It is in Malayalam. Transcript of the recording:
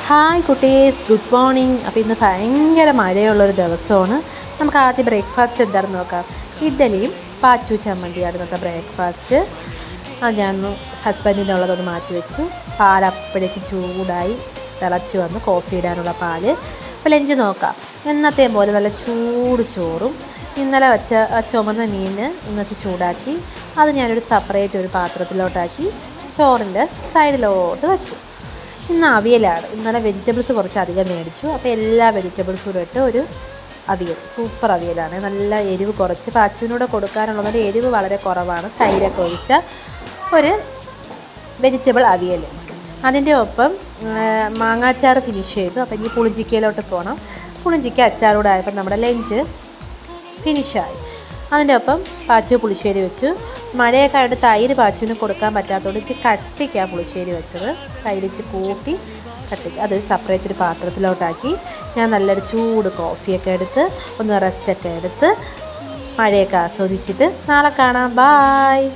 Hi കുട്ടീസ്, good morning. അപ്പോൾ ഇന്ന് ഭയങ്കര മഴയുള്ളൊരു ദിവസമാണ്. നമുക്ക് ആദ്യം ബ്രേക്ക്ഫാസ്റ്റ് എന്താണെന്ന് നോക്കാം. ഇഡ്ഡലിയും പാച്ചു ചമ്മന്തിയാണ് ഇന്നത്തെ ബ്രേക്ക്ഫാസ്റ്റ്. അത് ഞാൻ ഹസ്ബൻഡിനുള്ളതൊന്ന് മാറ്റി വെച്ചു. പാൽ അപ്പോഴേക്ക് ചൂടായി തിളച്ച് വന്ന് കോഫി ഇടാനുള്ള പാല്. അപ്പോൾ ലഞ്ച് നോക്കാം. എന്നത്തെ പോലെ നല്ല ചൂട് ചോറും ഇന്നലെ വെച്ച ചുമന്ന മീൻ ഇന്നത്തെ ചൂടാക്കി അത് ഞാനൊരു സെപ്പറേറ്റ് ഒരു പാത്രത്തിലോട്ടാക്കി ചോറിൻ്റെ സൈഡിലോട്ട് വെച്ചു. ഇന്ന് അവിയലാണ്. ഇന്നലെ വെജിറ്റബിൾസ് കുറച്ച് അധികം മേടിച്ചു. അപ്പോൾ എല്ലാ വെജിറ്റബിൾസും കൂടെ ഇട്ട് ഒരു അവിയൽ, സൂപ്പർ അവിയലാണ്. നല്ല എരിവ് കുറച്ച് പാച്ചുവിനൂടെ കൊടുക്കാനുള്ളതിൻ്റെ എരിവ് വളരെ കുറവാണ്. തൈരൊക്കെ ഒഴിച്ച ഒരു വെജിറ്റബിൾ അവിയൽ. അതിൻ്റെ ഒപ്പം മാങ്ങാച്ചാറ് ഫിനിഷ് ചെയ്തു. അപ്പോൾ ഇനി പുളിഞ്ചിക്കയിലോട്ട് പോകണം. പുളിഞ്ചിക്ക അച്ചാറൂടെ ആയപ്പോൾ നമ്മുടെ ലഞ്ച് ഫിനിഷായി. അതിൻ്റെ ഒപ്പം പാച്ചു പുളിശ്ശേരി വെച്ചു. മഴയൊക്കെ ആയിട്ട് തൈര് പാച്ചുവിന് കൊടുക്കാൻ പറ്റാത്തതുകൊണ്ട് ഇച്ചിരി കട്ടിക്കാണ് പുളിശ്ശേരി വെച്ചത്. തൈര് ഇച്ചിരി കൂട്ടി കട്ടിക്ക് അതൊരു സെപ്പറേറ്റ് ഒരു പാത്രത്തിലോട്ടാക്കി ഞാൻ നല്ലൊരു ചൂട് കോഫിയൊക്കെ എടുത്ത് ഒന്ന് റെസ്റ്റൊക്കെ എടുത്ത് മഴയൊക്കെ ആസ്വദിച്ചിട്ട് നാളെ കാണാം. ബായ്.